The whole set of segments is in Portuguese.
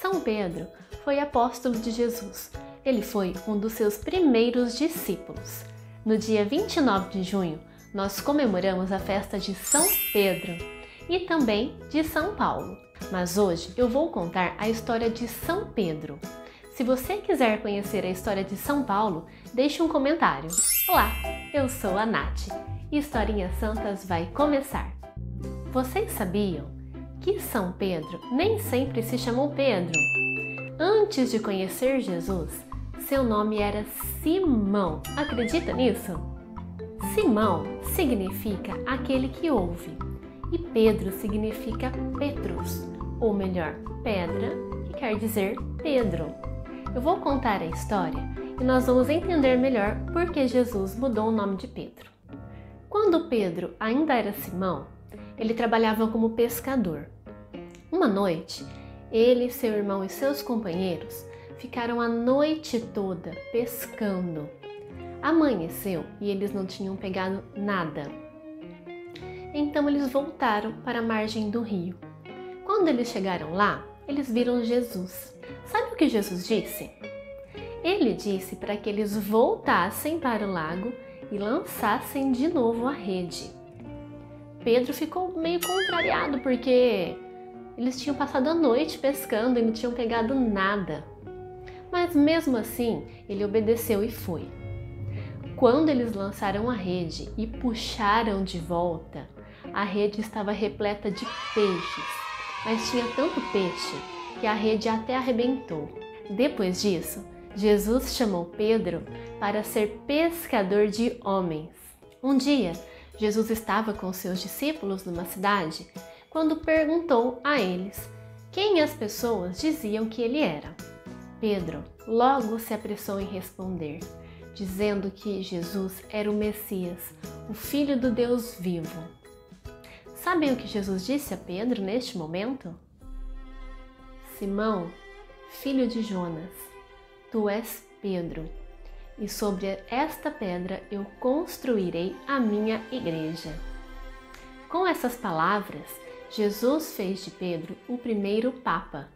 São Pedro foi apóstolo de Jesus. Ele foi um dos seus primeiros discípulos. No dia 29 de junho, nós comemoramos a festa de São Pedro e também de São Paulo. Mas hoje eu vou contar a história de São Pedro. Se você quiser conhecer a história de São Paulo, deixe um comentário. Olá, eu sou a Nath e Historinhas Santas vai começar. Vocês sabiam que São Pedro nem sempre se chamou Pedro? Antes de conhecer Jesus, seu nome era Simão. Acredita nisso? Simão significa aquele que ouve e Pedro significa Petrus, ou melhor, pedra, que quer dizer Pedro. Eu vou contar a história e nós vamos entender melhor por que Jesus mudou o nome de Pedro. Quando Pedro ainda era Simão, ele trabalhava como pescador. Uma noite, ele, seu irmão e seus companheiros ficaram a noite toda pescando. Amanheceu e eles não tinham pegado nada. Então eles voltaram para a margem do rio. Quando eles chegaram lá, eles viram Jesus. Sabe o que Jesus disse? Ele disse para que eles voltassem para o lago e lançassem de novo a rede. Pedro ficou meio contrariado porque eles tinham passado a noite pescando e não tinham pegado nada. Mas mesmo assim, ele obedeceu e foi. Quando eles lançaram a rede e puxaram de volta, a rede estava repleta de peixes, mas tinha tanto peixe que a rede até arrebentou. Depois disso, Jesus chamou Pedro para ser pescador de homens. Um dia, Jesus estava com seus discípulos numa cidade quando perguntou a eles quem as pessoas diziam que ele era. Pedro logo se apressou em responder, dizendo que Jesus era o Messias, o Filho do Deus vivo. Sabem o que Jesus disse a Pedro neste momento? Simão, filho de Jonas, tu és Pedro, e sobre esta pedra eu construirei a minha igreja. Com essas palavras, Jesus fez de Pedro o primeiro Papa.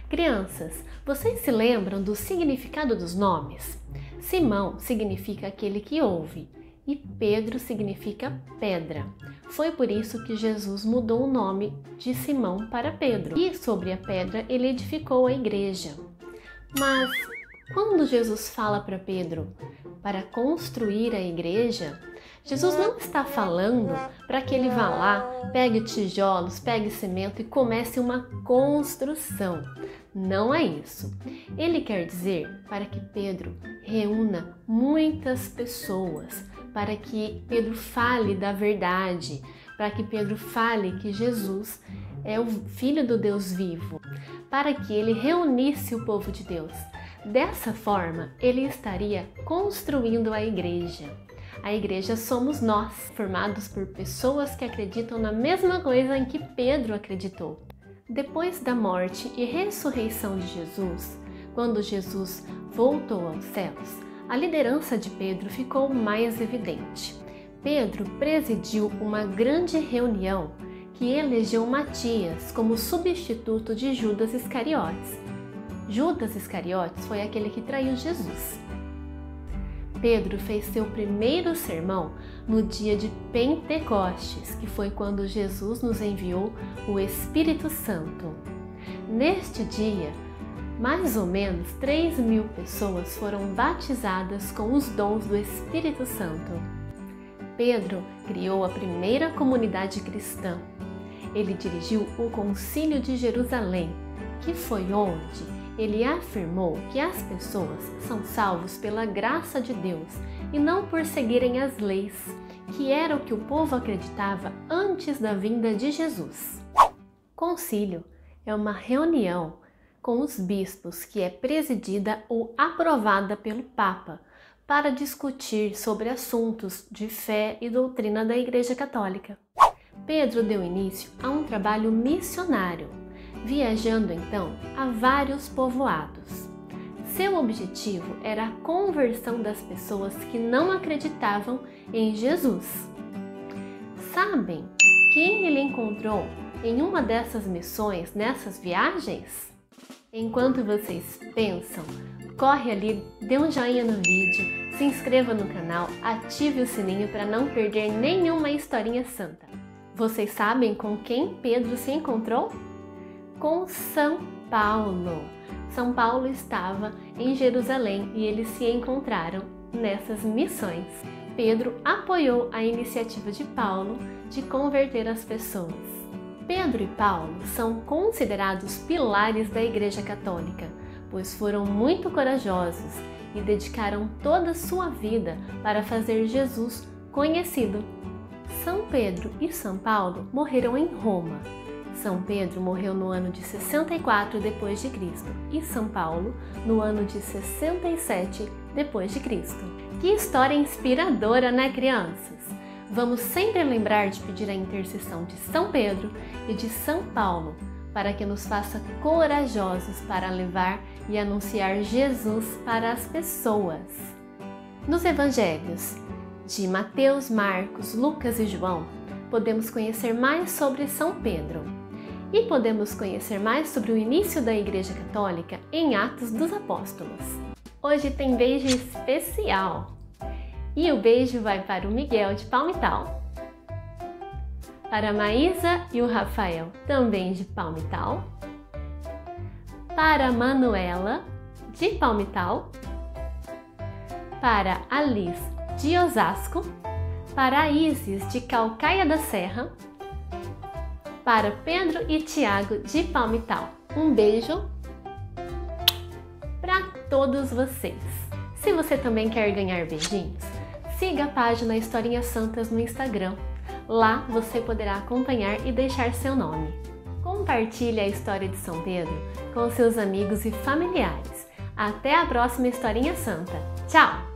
Crianças, vocês se lembram do significado dos nomes? Simão significa aquele que ouve e Pedro significa pedra. Foi por isso que Jesus mudou o nome de Simão para Pedro. E sobre a pedra ele edificou a igreja. Mas quando Jesus fala para Pedro para construir a igreja, Jesus não está falando para que ele vá lá, pegue tijolos, pegue cimento e comece uma construção. Não é isso. Ele quer dizer para que Pedro reúna muitas pessoas, para que Pedro fale da verdade, para que Pedro fale que Jesus é o Filho do Deus vivo, para que ele reunisse o povo de Deus. Dessa forma, ele estaria construindo a igreja. A igreja somos nós, formados por pessoas que acreditam na mesma coisa em que Pedro acreditou. Depois da morte e ressurreição de Jesus, quando Jesus voltou aos céus, a liderança de Pedro ficou mais evidente. Pedro presidiu uma grande reunião que elegeu Matias como substituto de Judas Iscariotes. Judas Iscariotes foi aquele que traiu Jesus. Pedro fez seu primeiro sermão no dia de Pentecostes, que foi quando Jesus nos enviou o Espírito Santo. Neste dia, mais ou menos 3.000 pessoas foram batizadas com os dons do Espírito Santo. Pedro criou a primeira comunidade cristã. Ele dirigiu o Concílio de Jerusalém, que foi onde ele afirmou que as pessoas são salvos pela graça de Deus e não por seguirem as leis, que era o que o povo acreditava antes da vinda de Jesus. Concílio é uma reunião com os bispos que é presidida ou aprovada pelo Papa para discutir sobre assuntos de fé e doutrina da Igreja Católica. Pedro deu início a um trabalho missionário, viajando então a vários povoados. Seu objetivo era a conversão das pessoas que não acreditavam em Jesus. Sabem quem ele encontrou em uma dessas missões, nessas viagens? Enquanto vocês pensam, corre ali, dê um joinha no vídeo, se inscreva no canal, ative o sininho para não perder nenhuma historinha santa. Vocês sabem com quem Pedro se encontrou? Com São Paulo. São Paulo estava em Jerusalém e eles se encontraram nessas missões. Pedro apoiou a iniciativa de Paulo de converter as pessoas. Pedro e Paulo são considerados pilares da Igreja Católica, pois foram muito corajosos e dedicaram toda a sua vida para fazer Jesus conhecido. São Pedro e São Paulo morreram em Roma. São Pedro morreu no ano de 64 d.C. e São Paulo no ano de 67 d.C. Que história inspiradora, né, crianças? Vamos sempre lembrar de pedir a intercessão de São Pedro e de São Paulo para que nos faça corajosos para levar e anunciar Jesus para as pessoas. Nos evangelhos de Mateus, Marcos, Lucas e João, podemos conhecer mais sobre São Pedro e podemos conhecer mais sobre o início da Igreja Católica em Atos dos Apóstolos. Hoje tem beijo especial! E o beijo vai para o Miguel de Palmital, para a Maísa e o Rafael, também de Palmital, para a Manuela, de Palmital, para a Liz, de Osasco, para a Isis, de Calcaia da Serra, para Pedro e Tiago, de Palmital. Um beijo para todos vocês! Se você também quer ganhar beijinhos, siga a página Historinhas Santas no Instagram. Lá você poderá acompanhar e deixar seu nome. Compartilhe a história de São Pedro com seus amigos e familiares. Até a próxima Historinha Santa. Tchau!